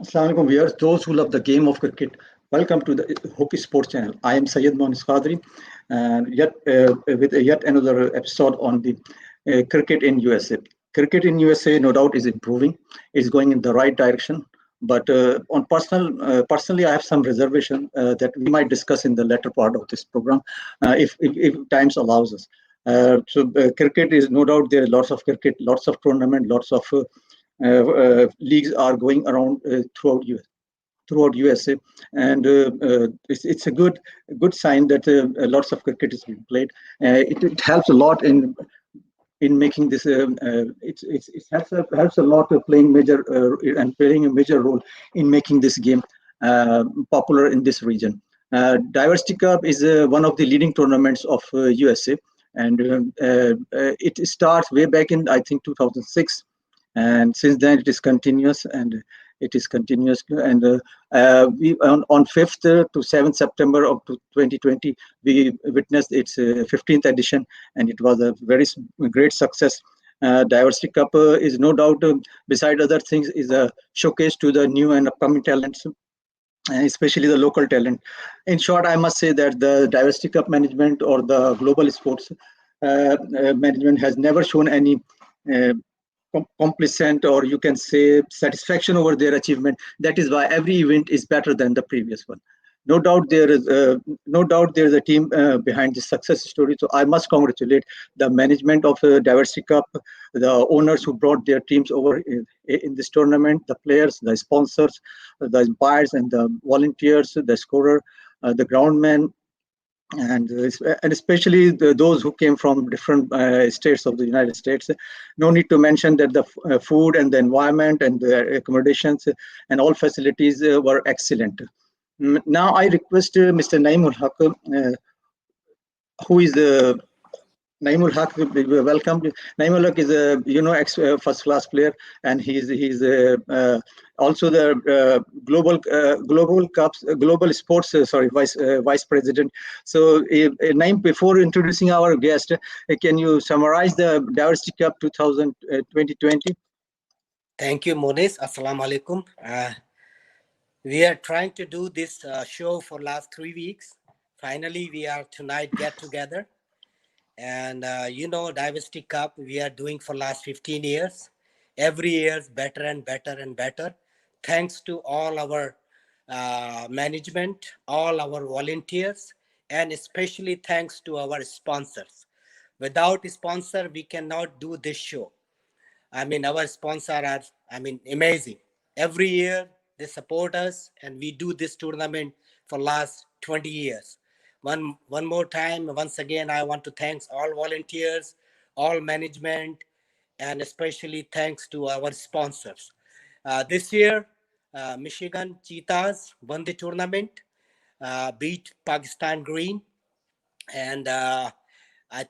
Assalamualaikum viewers, those who love the game of cricket. Welcome to the Hockey Sports Channel. I am Syed Mohammad Qadri, and yet with yet another episode on the cricket in USA. Cricket in USA, no doubt, is improving. It's going in the right direction. But personally, I have some reservation that we might discuss in the latter part of this program, if times allows us. Cricket is no doubt there are lots of cricket, lots of tournament, lots of leagues are going around throughout USA, and it's a good sign that lots of cricket is being played. It helps a lot in making this. It helps a lot of playing major and playing a major role in making this game popular in this region. Diversity Cup is one of the leading tournaments of USA, and it starts way back in I think 2006, and since then it is continuous and it is continuous and we on 5th to 7th September of 2020 we witnessed its 15th edition, and it was a very great success. Diversity Cup is no doubt, beside other things, is a showcase to the new and upcoming talents, and especially the local talent. In short, I must say that the Diversity Cup management or the global sports management has never shown any uh, complacent, or you can say satisfaction over their achievement. That is why every event is better than the previous one. No doubt there is a team behind this success story. So I must congratulate the management of Diversity Cup, the owners who brought their teams over in this tournament, the players, the sponsors, the umpires, and the volunteers, the scorer, the groundmen, and especially those who came from different states of the United States. No need to mention that the food and the environment and the accommodations and all facilities were excellent. Now I request Mr. Naimul Haq, who is Naimul Haq, welcome. Naimul Haq is a first class player, and he's also the global cups global sports vice president. So, Naim, before introducing our guest, can you summarize the Diversity Cup 2020? Thank you, Monis. Assalamu alaikum. We are trying to do this show for last 3 weeks. Finally, we are tonight get together. And Diversity Cup we are doing for last 15 years. Every year is better and better and better. Thanks to all our management, all our volunteers, and especially thanks to our sponsors. Without sponsor, we cannot do this show. I mean, our sponsors are, amazing. Every year they support us, and we do this tournament for last 20 years. One more time, once again, I want to thank all volunteers, all management, and especially thanks to our sponsors. This year, Michigan Cheetahs won the tournament, beat Pakistan Green, and I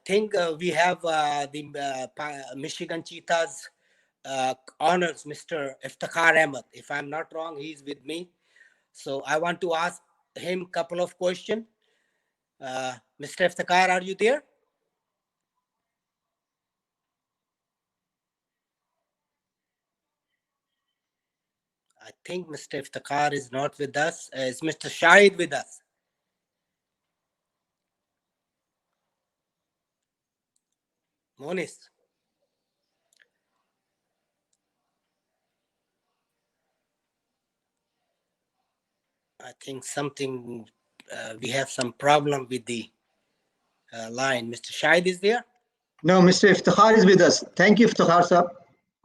think we have the Michigan Cheetahs honors Mr. Iftikhar Ahmed. If I'm not wrong, he's with me. So I want to ask him a couple of questions. Mr. Iftikhar, are you there? I think Mr. Iftikhar is not with us. Is Mr. Shahid with us? Monis. I think something, we have some problem with the line. Mr. Shahid is there? No, Mr. Iftikhar is with us. Thank you, Iftikhar sir,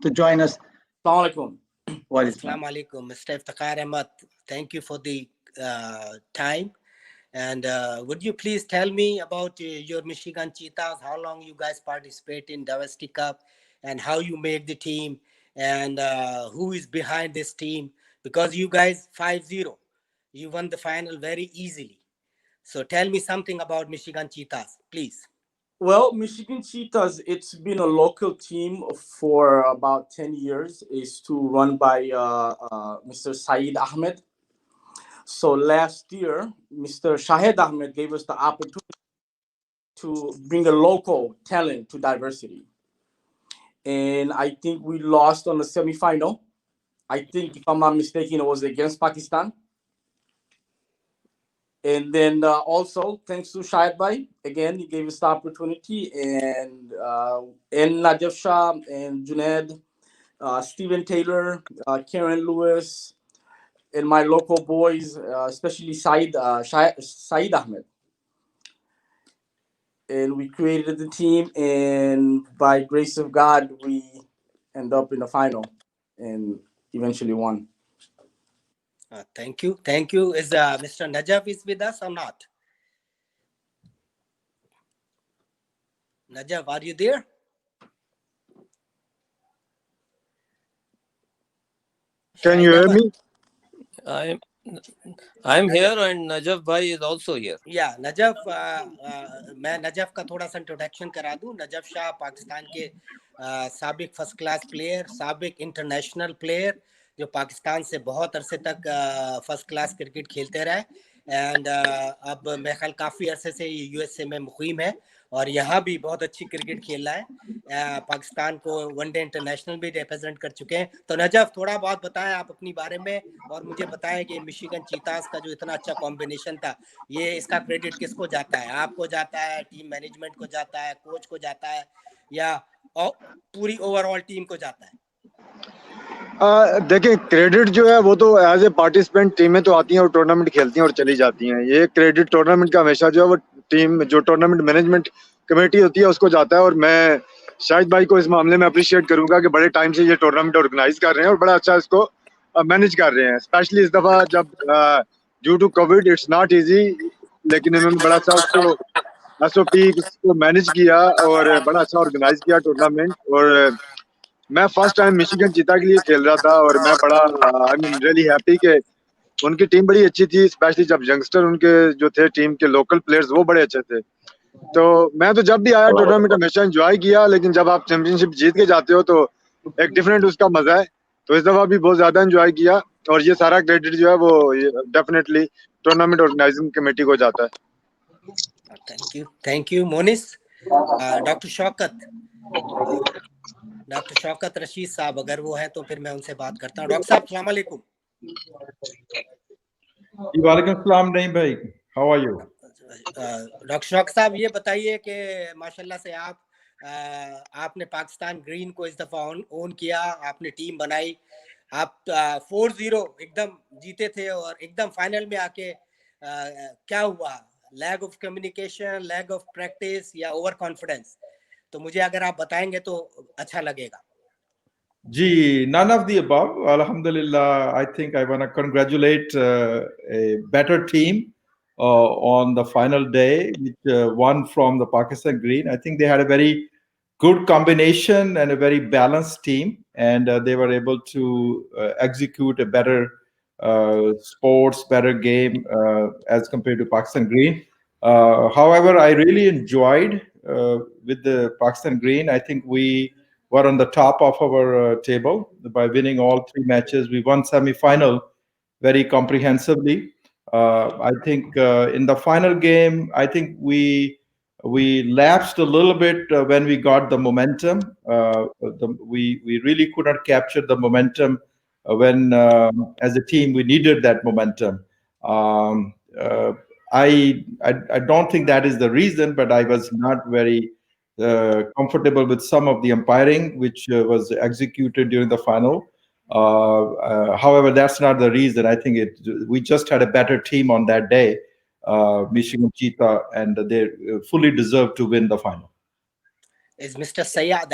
to join us. Assalamualaikum. Assalamu alaikum, Mr. Iftikhar Ahmed. Thank you for the time. And would you please tell me about your Michigan Cheetahs, how long you guys participate in Diversity Cup, and how you made the team, and who is behind this team? Because you guys 5-0, you won the final very easily. So tell me something about Michigan Cheetahs, please. Well, Michigan Cheetahs, it's been a local team for about 10 years. It's to run by Mr. Saeed Ahmed. So last year, Mr. Shahid Ahmed gave us the opportunity to bring a local talent to Diversity. And I think we lost on the semifinal. I think, if I'm not mistaken, it was against Pakistan. And then also, thanks to Shahid Bhai, again, he gave us the opportunity, and Najaf Shah and Junaid, Steven Taylor, Karen Lewis, and my local boys, especially Saeed Ahmed. And we created the team, and by grace of God, we end up in the final and eventually won. Thank you. Thank you. Is Mr. Najaf is with us or not? Najaf, are you there? Can you hear me? I'm here, and Najaf Bhai is also here. या Najaf मैं Najaf का थोड़ा सा introduction करा दूं. Najaf Shah Pakistan के साबिक first class player, साबिक इंटरनेशनल प्लेयर, जो पाकिस्तान से बहुत अरसे तक फर्स्ट क्लास क्रिकेट खेलते रहे. एंड अब मेरे ख्याल काफ़ी अरसे से यूएसए में मुकीम है और यहाँ भी बहुत अच्छी क्रिकेट खेल रहा है. पाकिस्तान को वनडे इंटरनेशनल भी रिप्रेजेंट कर चुके हैं. तो नजफ, थोड़ा बहुत बताएं आप अपनी बारे में, और मुझे बताएं कि मिशिगन चीतास का जो इतना अच्छा कॉम्बिनेशन था, ये इसका क्रेडिट किसको जाता है? आपको जाता है, टीम मैनेजमेंट को जाता है, कोच को जाता है, या पूरी ओवरऑल टीम को जाता है? देखिए, क्रेडिट जो है वो तो एज ए पार्टिसिपेंट टीमें तो आती हैं और टूर्नामेंट खेलती हैं और चली जाती हैं. ये क्रेडिट टूर्नामेंट का हमेशा जो है वो टीम, जो टूर्नामेंट मैनेजमेंट कमेटी होती है, उसको जाता है. और मैं शाहिद भाई को इस मामले में अप्रिशिएट करूंगा कि बड़े टाइम से ये टूर्नामेंट ऑर्गेनाइज कर रहे हैं और बड़ा अच्छा इसको मैनेज कर रहे हैं. स्पेशली इस दफा जब due to COVID it's not easy, लेकिन इन्होंने बड़ा अच्छा उसको SOP को मैनेज किया और बड़ा अच्छा ऑर्गेनाइज किया टूर्नामेंट. और मैं फर्स्ट टाइम मिशिगन चीता के लिए खेल रहा था और मैं बड़ा आई मीन रियली हैप्पी कि उनकी टीम बड़ी अच्छी थी. स्पेशली जब यंगस्टर उनके जो थे टीम के लोकल प्लेयर्स वो बड़े अच्छे थे. तो मैं तो जब भी आया टूर्नामेंट हमेशा एंजॉय किया, लेकिन जब आप चैंपियनशिप जीत के जाते हो तो एक डिफरेंट उसका मजा है. तो इस दफा भी बहुत ज्यादा एंजॉय किया और ये सारा क्रेडिट जो है वो डेफिनेटली टूर्नामेंट ऑर्गेनाइजिंग कमेटी को जाता है. Thank you Monis. Doctor Shaukat Rashid साहब अगर वो है तो फिर मैं उनसे बात करता हूँ. डॉक्टर साहब, अस्सलाम वालेकुम. वालेकुम सलाम. नहीं भाई, how are you? Doctor Shaukat साहब, ये बताइए कि माशाल्लाह से आपने पाकिस्तान ग्रीन को इस दफा ओन किया, आपने टीम बनाई, आप 4-0 एकदम जीते थे और एकदम फाइनल में आके क्या हुआ? Lag of communication, lag of practice या ओवर कॉन्फिडेंस? तो मुझे अगर आप बताएंगे तो अच्छा लगेगा. जी, none of the above. Alhamdulillah, I think I want to congratulate a better team on the final day, which won from the Pakistan Green. I think they had a very good combination and a very balanced team, and they were able to execute a better sports, better game as compared to Pakistan Green. However, I really enjoyed with the Pakistan Green. I think we were on the top of our table by winning all 3 matches. We won semi-final very comprehensively. I think in the final game, I think we lapsed a little bit when we got the momentum. We really could not capture the momentum when, as a team, we needed that momentum. I don't think that is the reason, but I was not very comfortable with some of the umpiring which was executed during the final. However, that's not the reason. I think we just had a better team on that day, Michigan Cheetah, and they fully deserved to win the final. Is Mr. Saeed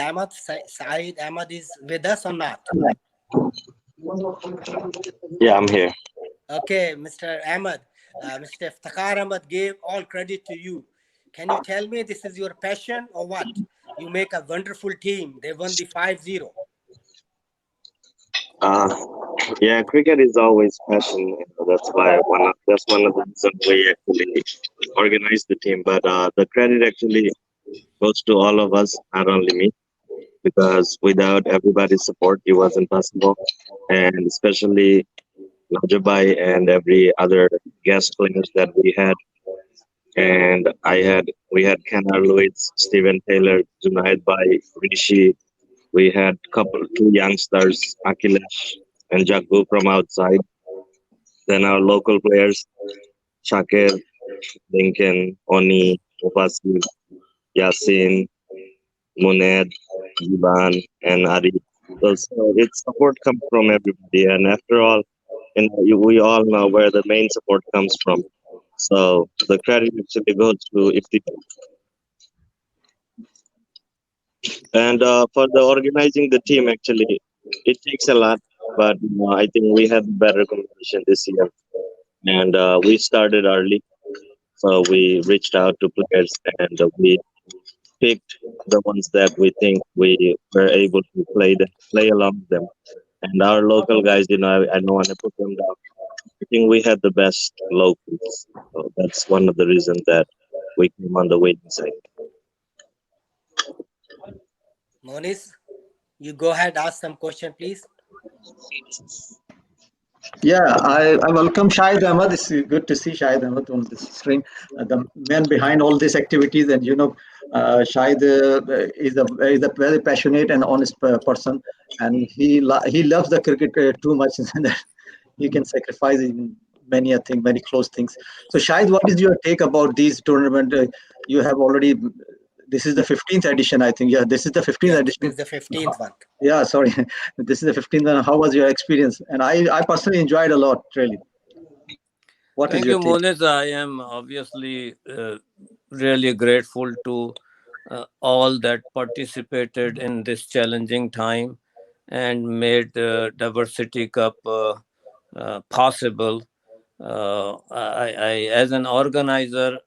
Ahmed is with us or not? Yeah, I'm here. Okay, Mr. Ahmed, Mr. Iftikhar Ahmed gave all credit to you. Can you tell me this is your passion or what? You make a wonderful team. They won the 5-0. Yeah, cricket is always passion. That's why that's one of the reasons we actually organized the team. But the credit actually goes to all of us, not only me, because without everybody's support, it wasn't possible. And especially Najabai and every other guest players that we had. And we had Kenner Lewis, Steven Taylor, Junaid Bai, Rishi. We had two youngsters, Akhilesh, and Jaggu from outside. Then our local players, Shakir, Lincoln, Oni, Mufasir, Yasin, Muned, Jiban, and Ari. So its support comes from everybody, and after all, we all know where the main support comes from. So the credit actually goes to Iftikhar. And for the organizing the team, actually, it takes a lot, but I think we had better communication this year, and we started early. So we reached out to players, and we picked the ones that we think we were able to play along with them. And our local guys, I don't want to put them down. I think we had the best locals. So that's one of the reasons that we came on the winning side. Monis, you go ahead, ask some question, please. Yeah, I welcome Shahid Ahmed. It's good to see Shahid Ahmed on this screen, the man behind all these activities. And Shahid is a very passionate and honest person, and he loves the cricket too much that he can sacrifice in many a thing, many close things. So Shahid, what is your take about these tournament? You have already. This is the 15th edition, I think. Yeah, this is the 15th Yeah, edition. this is the 15th one. Yeah, sorry. This is the 15th one. How was your experience? And I personally enjoyed a lot, really. What is Thank your you, take? Moniz. I am obviously really grateful to all that participated in this challenging time and made Diversity Cup possible. As an organizer,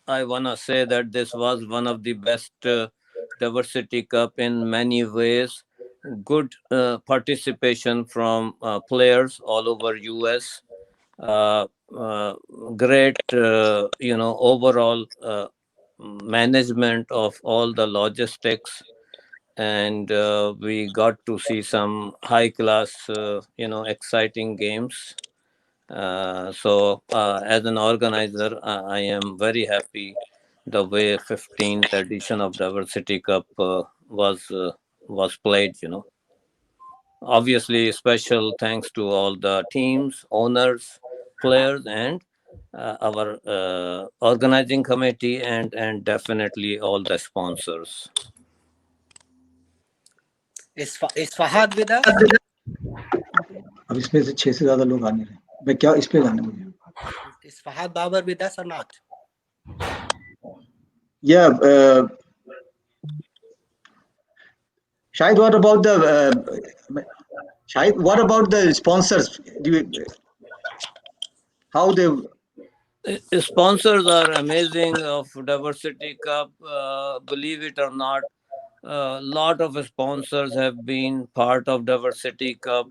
I want to say that this was one of the best Diversity Cup in many ways. Good participation from players all over US. Uh, Great, overall management of all the logistics, and we got to see some high class, exciting games. As an organizer, I am very happy the way 15th edition of Diversity Cup was played. Obviously, special thanks to all the teams, owners, players, and our organizing committee, and definitely all the sponsors. Is Fahad with us? अब इसमें से 6 से ज्यादा लोग आ नहीं रहे मैं क्या इस पे जाना मुझे Is Fahad Babar with us or not? Yeah, Shahid, what about the sponsors? How they? Sponsors are amazing of Diversity Cup. Believe it or not, a lot of sponsors have been part of Diversity Cup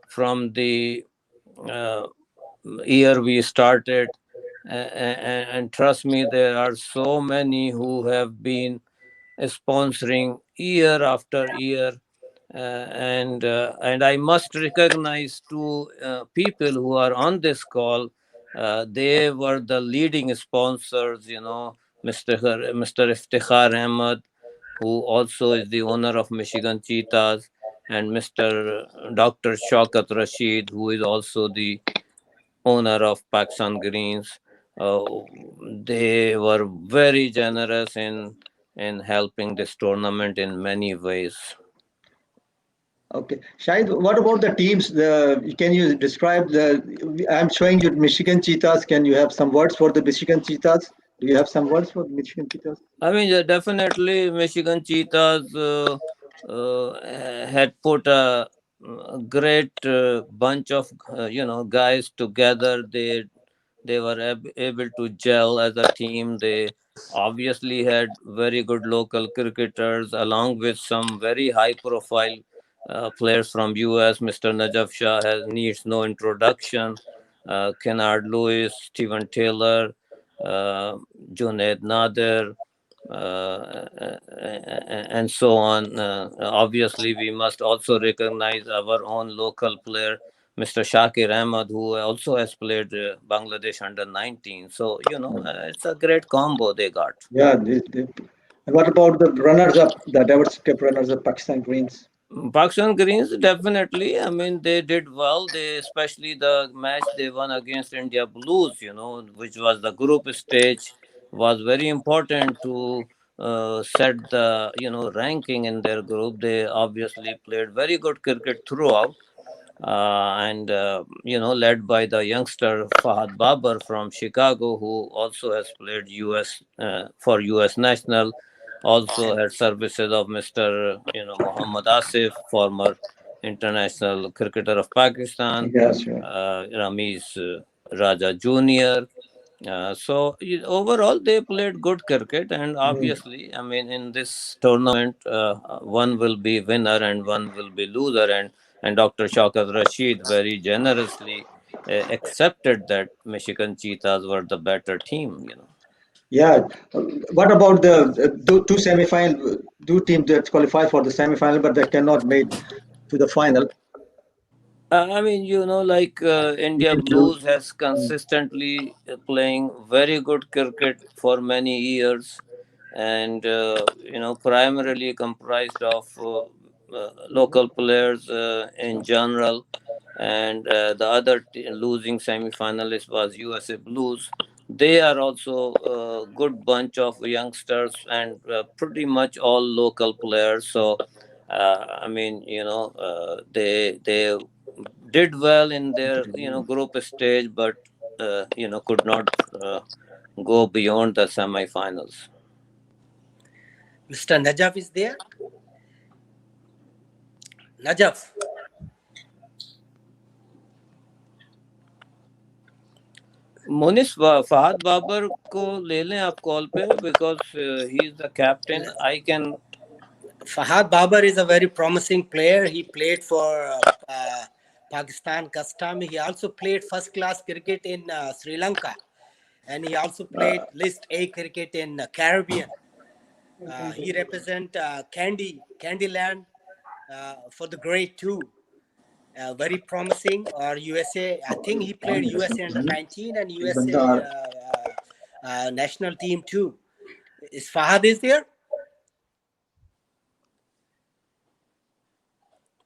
from the year we started. And trust me, there are so many who have been sponsoring year after year. And I must recognize two people who are on this call. They were the leading sponsors, Mr. Iftikhar Ahmed, who also is the owner of Michigan Cheetahs, and Mr. Dr. Shaukat Rashid, who is also the owner of Pakistan Greens. They were very generous in helping this tournament in many ways. Okay, Shahid, what about the teams? Can you describe I'm showing you Michigan Cheetahs. Can you have some words for the Michigan Cheetahs? Do you have some words for Michigan Cheetahs? I mean, definitely Michigan Cheetahs had put a great bunch of guys together. They were able to gel as a team. They obviously had very good local cricketers along with some very high profile players from US. Mr. Najaf Shah needs no introduction. Kennard Lewis, Stephen Taylor, Junaid Nader, and so on. Obviously, we must also recognize our own local player, Mr. Shakir Ahmed, who also has played Bangladesh under 19. So, it's a great combo they got. Yeah. And what about the runners-up, the Diversity Cup runners-up, Pakistan Greens? Pakistan Greens, definitely. I mean, they did well. They, especially the match they won against India Blues, which was the group stage, was very important to set the ranking in their group. They obviously played very good cricket throughout, and led by the youngster Fahad Babar from Chicago, who also has played U.S. For U.S. national. Also had services of Mr. Muhammad Asif, former international cricketer of Pakistan, Yes, sure. Ramesh Raja Jr. So overall, they played good cricket, and obviously, I mean, in this tournament, one will be winner and one will be loser, and Dr. Shaukat Rashid very generously accepted that Michigan Cheetahs were the better team. Yeah. What about the two semi-final, two teams that qualify for the semi-final, but they cannot make to the final? I mean, like India Indian Blues. Blues has consistently playing very good cricket for many years, and primarily comprised of local players in general, and the other losing semi-finalist was USA Blues. They are also a good bunch of youngsters and pretty much all local players. So, I mean, they did well in their group stage, but could not go beyond the semi-finals. Mr. Najaf is there. Najaf. Monis Fahad Babar को ले लें आप call पे because he is the captain I can Fahad Babar is a very promising player. He played for Pakistan Custom. He also played first class cricket in Sri Lanka, and he also played List A cricket in Caribbean. He represent Candyland for the grade 2. Very promising. Or USA, I think he played USA under 19 and USA national team too. Is Fahad is there?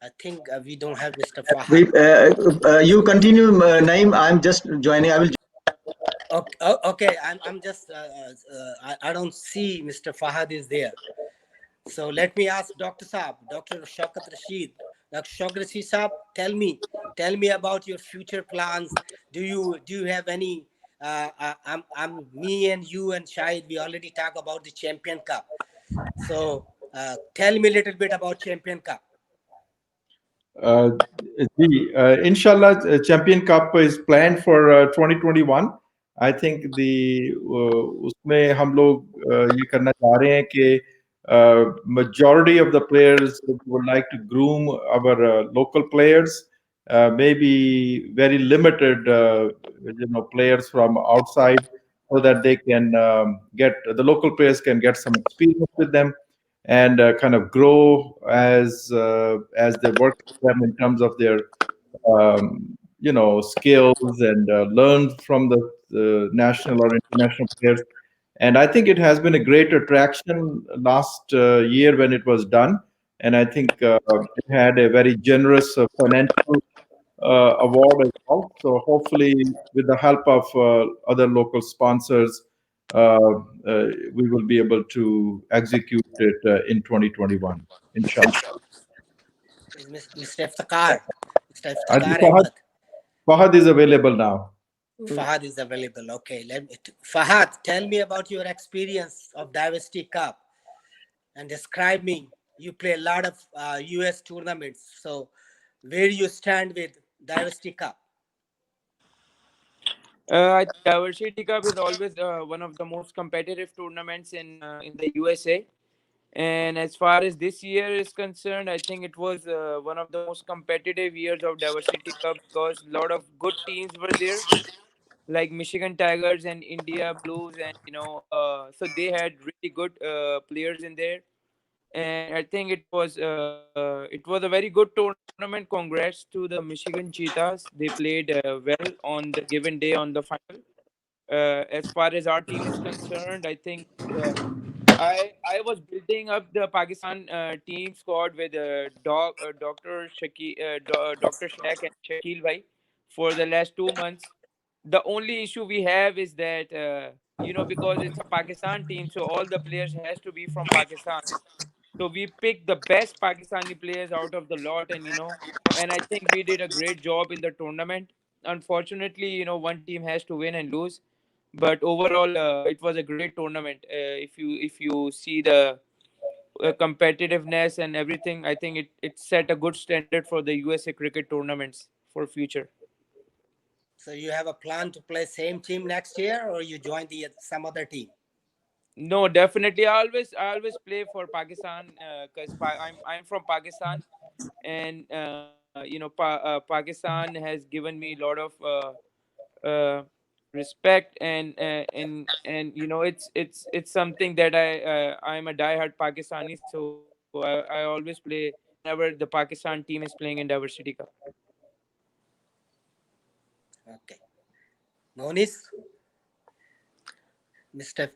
I think we don't have Mr. Fahad. You continue, Naeem. I'm just joining. I will. Okay. I'm just I don't see Mr. Fahad is there. So let me ask Dr. Saab, Dr. Shaukat Rashid. Dr. Shaukat Rashid Saab, tell me about your future plans. Do you have any? I'm me and you and Shahid. We already talked about the Champion Cup. So tell me a little bit about Champion Cup. Inshallah, Champion Cup is planned for 2021. I think उसमें हम लोग ये करना चाह रहे हैं कि majority of the players would like to groom our local players, maybe very limited players from outside, so that they can get the local players can get some experience with them and kind of grow as they work with them in terms of their skills and learn from the national or international players. And I think it has been a great attraction last year when it was done. And I think it had a very generous financial award as well. So hopefully, with the help of other local sponsors, we will be able to execute it in 2021, inshallah. Mr. Iftikhar. Mr. I think Iftikhar Ahmed. Fahad is available now. Fahad is available. Okay. Fahad, tell me about your experience of Diversity Cup and describe me. You play a lot of US tournaments. So where do you stand with Diversity Cup? Diversity Cup is always one of the most competitive tournaments in the USA. And as far as this year is concerned, I think it was one of the most competitive years of Diversity Cup because a lot of good teams were there, like Michigan Tigers and India Blues, and so they had really good players in there. And I think it was a very good tournament. Congrats to the Michigan Cheetahs. They played well on the given day on the final. As far as our team is concerned, I think I was building up the Pakistan team squad with Dr. Shaq and Shakil Bhai for the last 2 months. The only issue we have is that because it's a Pakistan team, so all the players has to be from Pakistan. So we picked the best Pakistani players out of the lot, and I think we did a great job in the tournament. Unfortunately, one team has to win and lose, but overall, it was a great tournament. If you see the competitiveness and everything, I think it set a good standard for the USA cricket tournaments for future. So you have a plan to play same team next year, or you join some other team? No, definitely. I always play for Pakistan because I'm from Pakistan, and Pakistan has given me a lot of uh, respect, and it's something that I'm a diehard Pakistani, so I always play whenever the Pakistan team is playing in Diversity Cup. Okay. Monis, Mr.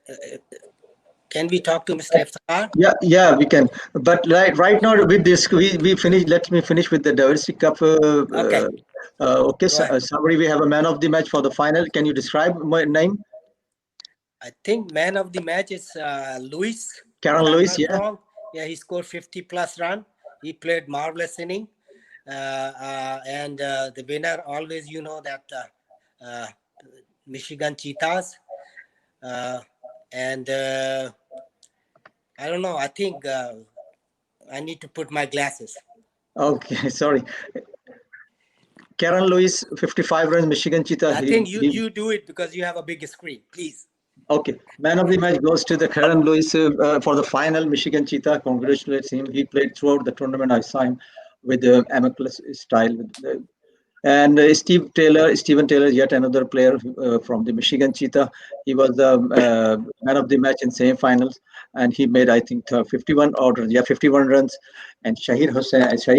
Can we talk to Mr. Iftikhar? Yeah, we can. But right now with this, we finish. Let me finish with the Diversity Cup. Okay. Okay. Go ahead. Summary. We have a man of the match for the final. Can you describe my name? I think man of the match is Lewis. Karen if I'm Lewis. not Yeah. wrong. Yeah, he scored 50+ run. He played marvelous inning. And the winner always, that Michigan Cheetahs. And I don't know. I think I need to put my glasses. Okay. Sorry. Karen Lewis, 55 runs. Michigan Cheetah. I think you do it because you have a big screen. Please. Okay. Man of the match goes to the Karen Lewis for the final. Michigan Cheetah. Congratulations him. He played throughout the tournament. I saw him with the amicus style. And Steven Taylor, yet another player from the Michigan Cheetah. He was the man of the match in semi-finals, and he made, I think, 51 runs. And Shahir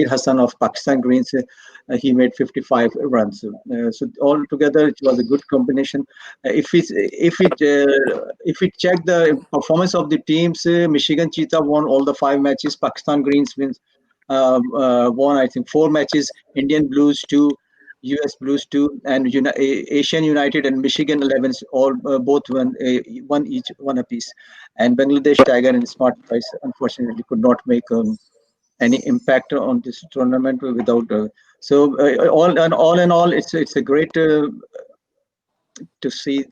Hassan of Pakistan Greens, he made 55 runs. So altogether, it was a good combination. If we check the performance of the teams, Michigan Cheetah won all the 5 matches. Pakistan Greens won, I think, 4 matches. Indian Blues 2. US Blues 2, and Asian United and Michigan 11s all both won one apiece. And Bangladesh Tiger and Smart Price unfortunately could not make any impact on this tournament without. All in all, it's a great to see.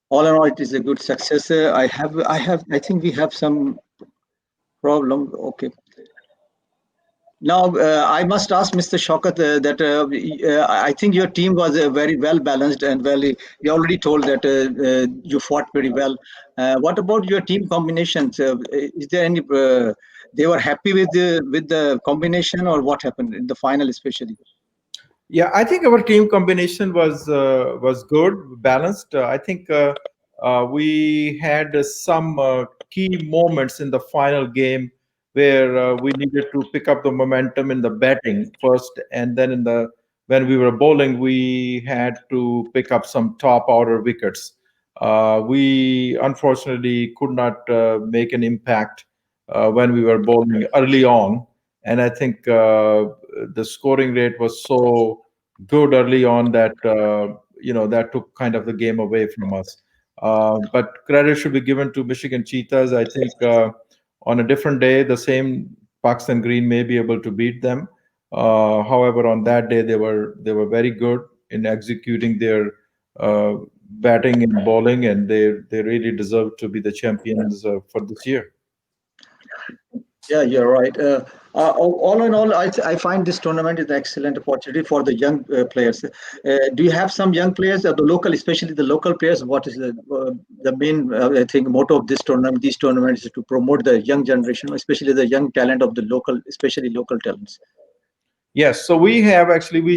All in all, it is a good success. I think we have some problem. Okay. Now, I must ask Mr. Shaukat that I think your team was very well balanced and you already told that you fought very well. What about your team combinations? Is there any? They were happy with the combination, or what happened in the final, especially? Yeah, I think our team combination was good, balanced. I think we had some key moments in the final game where we needed to pick up the momentum in the batting first, and then when we were bowling, we had to pick up some top order wickets. We unfortunately could not make an impact when we were bowling early on, and I think the scoring rate was so good early on that that took kind of the game away from us. But credit should be given to Michigan Cheetahs. I think on a different day, the same Pakistan Green may be able to beat them. However, on that day, they were very good in executing their batting and bowling, and they really deserve to be the champions for this year. Yeah, you're right. All in all, I find this tournament is an excellent opportunity for the young players. Do you have some young players, especially the local players? What is the main, I think, motto of this tournament? These tournaments is to promote the young generation, especially the young talent of the especially local talents. Yes, so we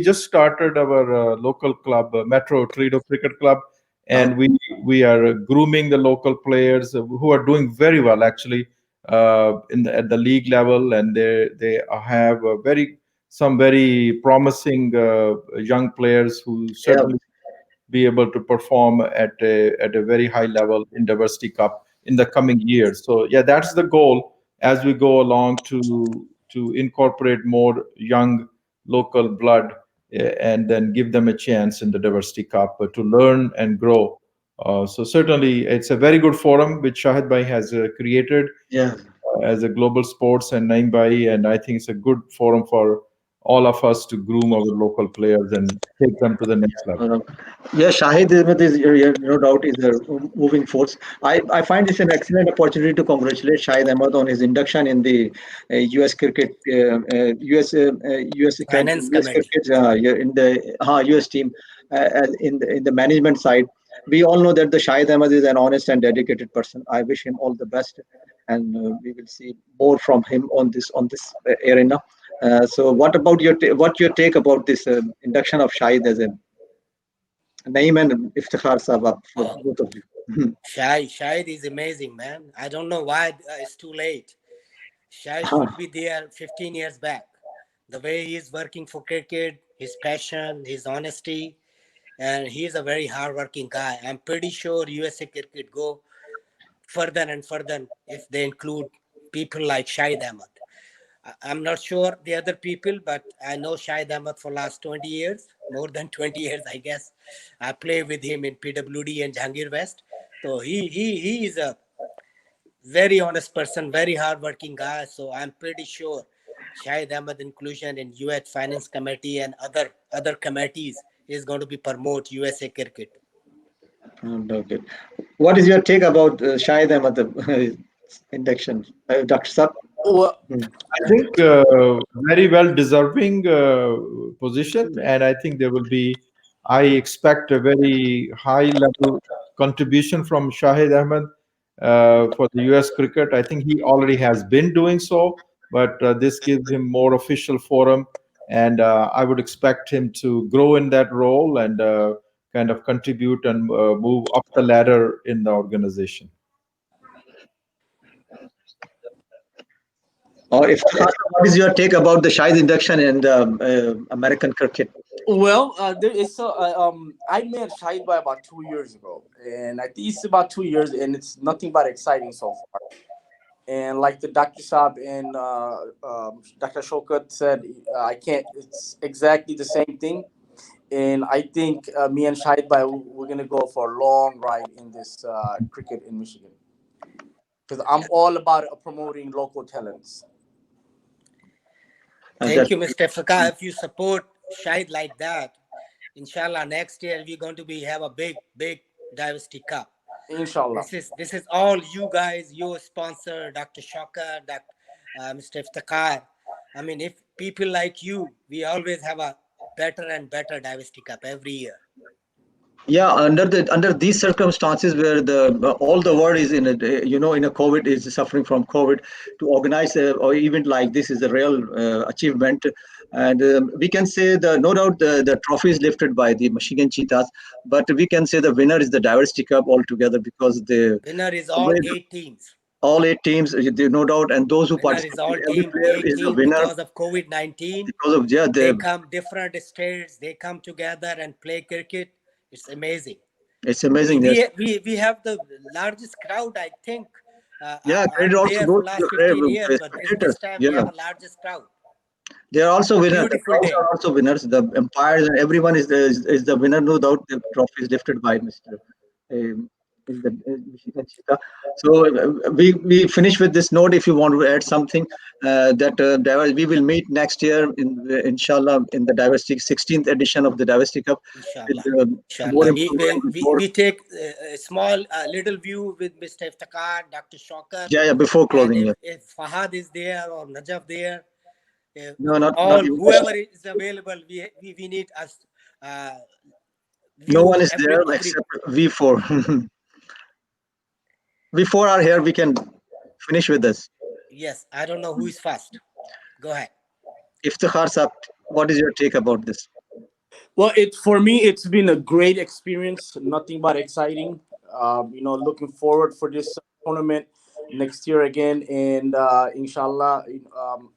just started our local club, Metro Toledo Cricket Club, and we are grooming the local players who are doing very well actually at the league level, and they have some very promising young players who certainly be able to perform at a very high level in Diversity Cup in the coming years. So yeah, that's the goal as we go along to incorporate more young local blood and then give them a chance in the Diversity Cup to learn and grow. So certainly, it's a very good forum which Shahid Bhai has created Yeah. as a global sports and Naeem Bhai, and I think it's a good forum for all of us to groom our local players and take them to the next level. Yeah, Shahid Ahmed is no doubt is a moving force. I find this an excellent opportunity to congratulate Shahid Ahmed on his induction in the U.S. cricket, Finance US committee. cricket, yeah, in the U.S. team, in the management side. We all know that the Shahid Ahmed is an honest and dedicated person. I wish him all the best, and we will see more from him on this arena. So, what about what your take about this induction of Shahid as a Naeem and Iftikhar Sabab for Oh, both of you? Shahid is amazing, man. I don't know why it's too late. Shahid should be there 15 years back. The way he is working for cricket, his passion, his honesty, and he's a very hardworking guy. I'm pretty sure USA cricket go further and further if they include people like Shahid Ahmed. I'm not sure the other people, but I know Shahid Ahmed for last 20 years, more than 20 years, I guess. I play with him in PWD and Jahangir West. So he is a very honest person, very hardworking guy. So I'm pretty sure Shahid Ahmed inclusion in US Finance Committee and other committees is going to be promote USA cricket. Okay. What is your take about Shahid Ahmed induction, Dr. Sab? Well, I think very well deserving position, and I think there will be. I expect a very high level contribution from Shahid Ahmed for the U.S. cricket. I think he already has been doing so, but this gives him more official forum, and I would expect him to grow in that role and kind of contribute and move up the ladder in the organization. Or Iftikhar, what is your take about the Shahid induction in the American cricket? well, there is I met Shahid by about 2 years ago, and I think it's about 2 years, and it's nothing but exciting so far. And like the Dr. Saab and Dr. Shokat said, I can't. It's exactly the same thing, and I think me and Shahid Bhai, we're gonna go for a long ride in this cricket in Michigan because I'm all about promoting local talents. Thank you, Mr. Fakar. If you support Shahid like that, inshallah, next year we're going to have a big Diversity Cup. Inshallah. This is all you guys, your sponsor, Dr. Shaka, Mr. Iftikhar. I mean, if people like you, we always have a better and better Diversity Cup every year. Yeah, under these circumstances where all the world is in a in a COVID is suffering from COVID, to organize or event like this is a real achievement, and we can say no doubt the trophy is lifted by the Michigan Cheetahs, but we can say the winner is the Diversity Cup altogether because the winner is all 8 teams. All 8 teams, no doubt, and those who winner participate, is all every player is the winner because of COVID-19. Because of they come different states, they come together and play cricket. It's amazing. It's amazing. We have the largest crowd, I think. Credit also goes last 15 years, but this time we have the largest crowd. They are also winners. The crowds are also winners. The umpires and everyone is the winner. No doubt, the trophy is lifted by Mr. Michigan Cheetah. So we finish with this note. If you want to add something, that we will meet next year inshallah in the Diversity 16th edition of the Diversity Cup. Inshallah. We take a small little view with Mr. Iftikhar, Dr. Shaka. Yeah, before closing. If Fahad is there or Najaf there, no, not whoever is available, we need us. No one is there except V4. We 4 are here. We can finish with this. Yes, I don't know who is first. Go ahead. Iftikhar Saab, what is your take about this? Well, for me, it's been a great experience. Nothing but exciting. Looking forward for this tournament next year again. And inshallah,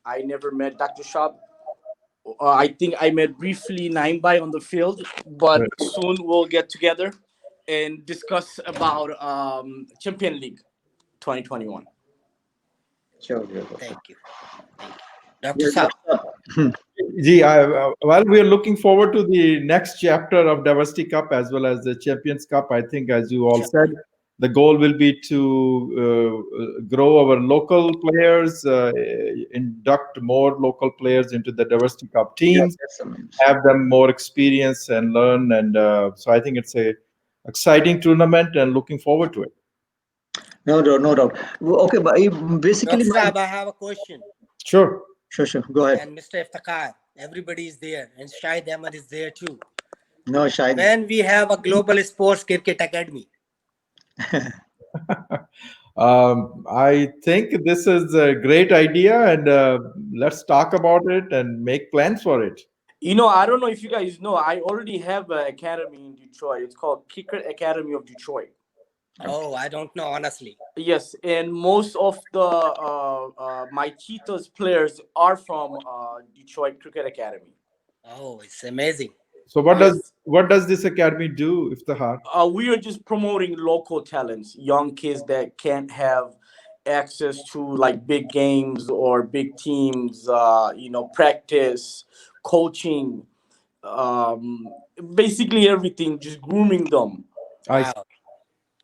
I never met Dr. Shab, I think I met briefly Naimbai on the field, but Right. soon we'll get together and discuss about Champion League 2021. Sure, yeah. Thank you. Thank you. Dr. Yeah, Saab. Gee, well, we are looking forward to the next chapter of Diversity Cup as well as the Champions Cup. I think, as you all said, the goal will be to grow our local players, induct more local players into the Diversity Cup Yeah, teams, that's amazing. have them more experience and learn. And so I think it's a exciting tournament and looking forward to it. No doubt, no doubt. Okay, but basically, Dr. Saab, I have a question. Sure. sure. Go ahead. And Mr. Iftikhar, everybody is there, and Shahid Ahmed is there too. No, Shahid. When we have a global sports cricket academy. I think this is a great idea, and let's talk about it and make plans for it. I don't know if you guys know, I already have an academy in Detroit. It's called Cricket Academy of Detroit. Oh, I don't know, honestly. Yes, and most of the my Cheetahs players are from Detroit Cricket Academy. Oh, it's amazing. So what does this academy do, Iftikhar? We are just promoting local talents, young kids that can't have access to like big games or big teams, practice, coaching, basically everything, just grooming them. Wow.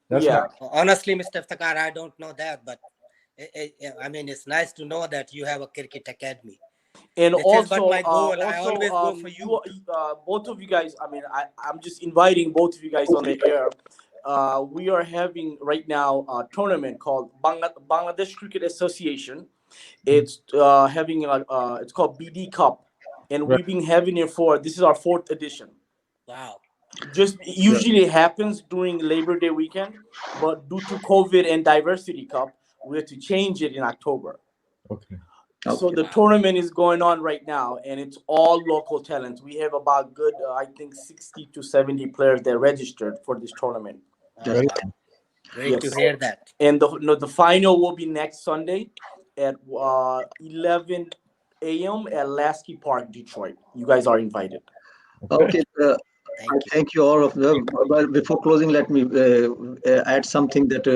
That's Yeah. nice. Honestly, Mr. Iftikhar, I don't know that, but I mean, it's nice to know that you have a cricket academy. And This is what my goal. I always go for you. Both of you guys, I mean, I'm just inviting both of you guys on the air. We are having right now a tournament called Bangladesh Cricket Association. It's having it's called BD Cup, and Right. we've been having it this is our 4th edition. Wow. Just usually happens during Labor Day weekend, but due to COVID and Diversity Cup, we had to change it in October. Okay. So the tournament is going on right now, and it's all local talents. We have about good, I think, 60 to 70 players that registered for this tournament. Oh, wow. Great to hear that. And the final will be next Sunday at 11 a.m. at Lasky Park, Detroit. You guys are invited. Okay. Thank you. Thank you all of them. Well, before closing, let me add something that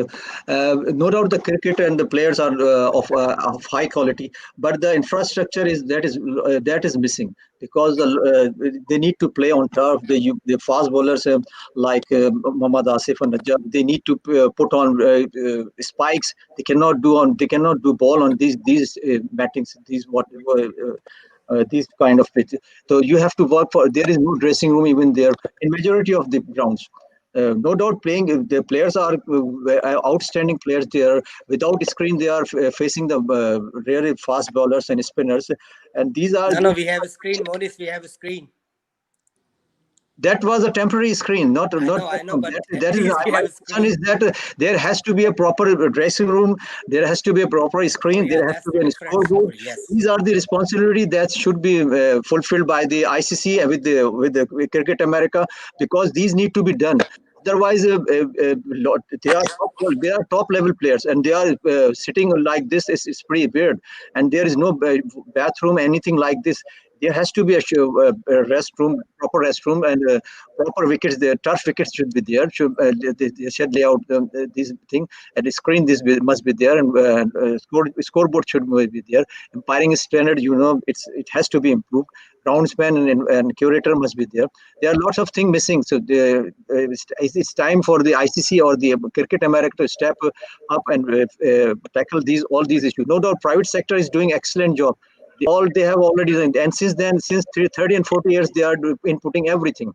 no doubt the cricket and the players are of high quality, but the infrastructure that is missing, because they need to play on turf. The fast bowlers like Mohammad Asif and Najjar, they need to put on spikes. They cannot do ball on these battings. These kind of pitches. So you have to work for. There is no dressing room even there in majority of the grounds. No doubt, the players are outstanding players. They are without screen. They are facing the really fast bowlers and spinners, and these are. No, we have a screen, Monis. We have a screen. That was a temporary screen, not. I know, but that is my concern is that there has to be a proper dressing room. There has to be a proper screen. There has to be a scoreboard. Yes. These are the responsibility that should be fulfilled by the ICC with Cricket America, because these need to be done. Otherwise, they are top level players, and they are sitting like this. Is pretty weird, and there is no bathroom, anything like this. There has to be a restroom, proper restroom, and proper wickets. The turf wickets should be there. The shed layout, this thing, and the screen must be there, and scoreboard should be there. Umpiring standard, it has to be improved. Groundsman and curator must be there. There are lots of things missing. So it's time for the ICC or the Cricket America to step up and tackle all these issues. No doubt, private sector is doing excellent job. They have already done, and since 30 and 40 years, they are inputting everything.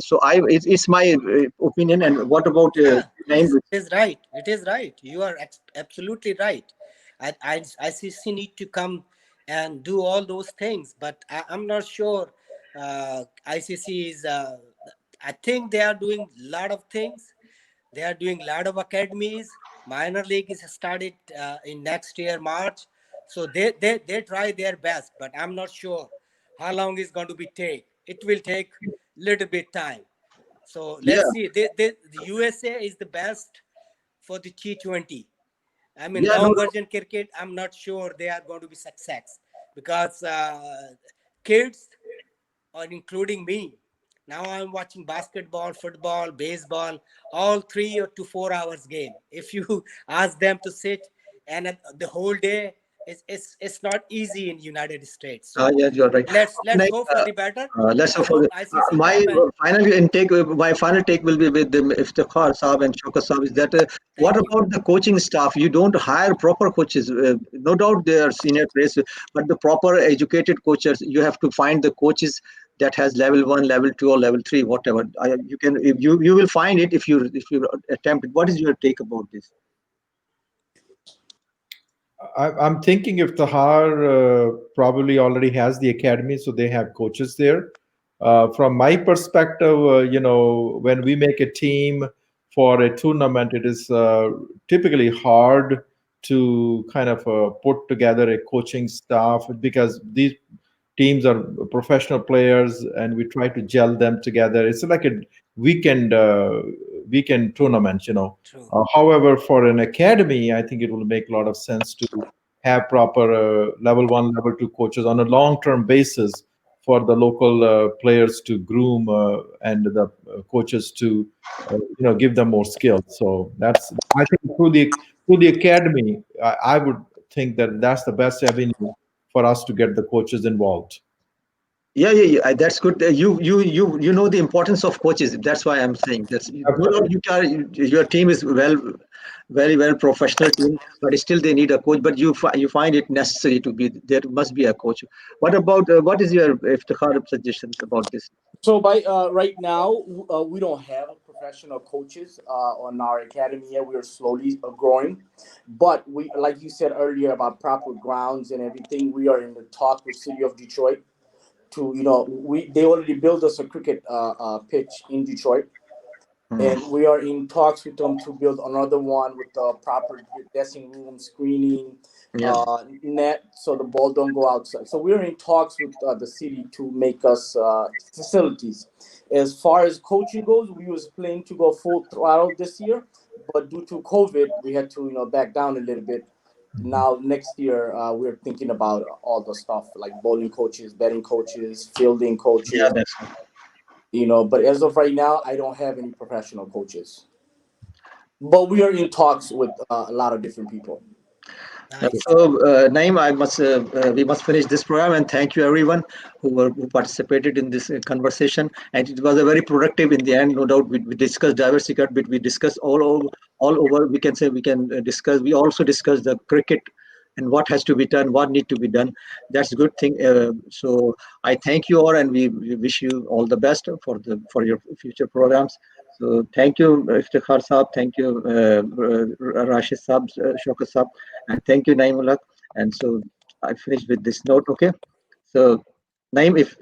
So it's my opinion. And what about It is right. It is right. You are absolutely right. ICC need to come and do all those things, but I'm not sure. ICC is. I think they are doing a lot of things. They are doing a lot of academies. Minor league is started in next year March. So they try their best, but I'm not sure how long it's going to be take. It will take a little bit time. So let's see. The USA is the best for the T20. I mean, long version cricket, I'm not sure they are going to be success, because kids, or including me. Now I'm watching basketball, football, baseball, all 3 to 4 hours game. If you ask them to sit and the whole day, it's not easy in United States. So Yeah, you're right. let's Like, hope for the better. let's I hope for hope the, ICC my come and final intake. My final take will be with them, Iftikhar Saab and Shaukat Saab. Is that what thank you. about the coaching staff? You don't hire proper coaches. No doubt they are senior players, but the proper educated coaches. You have to find the coaches that has level 1, level 2, or level 3, whatever. You can, if you will find it if you attempt it. What is your take about this? I'm thinking if Tahar probably already has the academy, so they have coaches there. From my perspective, when we make a team for a tournament, it is typically hard to kind of put together a coaching staff because these teams are professional players and we try to gel them together. It's like a weekend weekend tournament. True. However, for an academy, I think it will make a lot of sense to have proper level 1, level 2 coaches on a long-term basis for the local players to groom and the coaches to give them more skills. So that's, I think, through the academy, I would think that that's the best avenue for us to get the coaches involved. Yeah. That's good. You know the importance of coaches. That's why I'm saying that's no doubt your team is very well professional team, but still they need a coach. But you find it necessary to be there. Must be a coach. What about what is your Iftikhar suggestions about this? So by right now, we don't have professional coaches on our academy yet. We are slowly growing, but we, like you said earlier about proper grounds and everything, we are in the talk with City of Detroit to, they already built us a cricket pitch in Detroit, and we are in talks with them to build another one with the proper dressing room, screening, Yeah. net, so the ball don't go outside. So we're in talks with the city to make us facilities. As far as coaching goes, we was planning to go full throttle this year, but due to COVID, we had to back down a little bit. Now next year, we're thinking about all the stuff like bowling coaches, batting coaches, fielding Yeah, coaches. that's But as of right now, I don't have any professional coaches. But we are in talks with a lot of different people. Nice. So, Naeem, we must finish this program, and thank you everyone who participated in this conversation. And it was a very productive in the end, no doubt. We discussed diversity, but we discussed all over. We can say we can discuss. We also discussed the cricket and what has to be done, what need to be done. That's a good thing. So I thank you all, and we wish you all the best for your future programs. So thank you, Iftikhar Saab. Thank you, Rashid Saab, Shaukat Saab, and thank you, Naeemullah. And so I finished with this note. Okay. So Naeem, if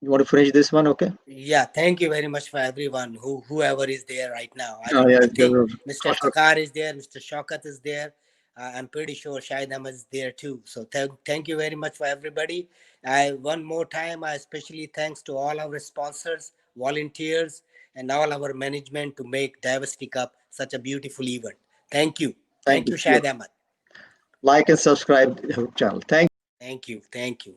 you want to finish this one, okay? Yeah, thank you very much for everyone whoever is there right now. I Yeah, think Mr. Iftikhar is there, Mr. Shaukat is there. I'm pretty sure Shahid Ahmed is there too. So thank you very much for everybody. One more time, I especially thanks to all our sponsors, volunteers, and all our management to make Diversity Cup such a beautiful event. Thank you. Thank you, Shahid Ahmed. Like and subscribe to our channel. Thank you. Thank you. Thank you.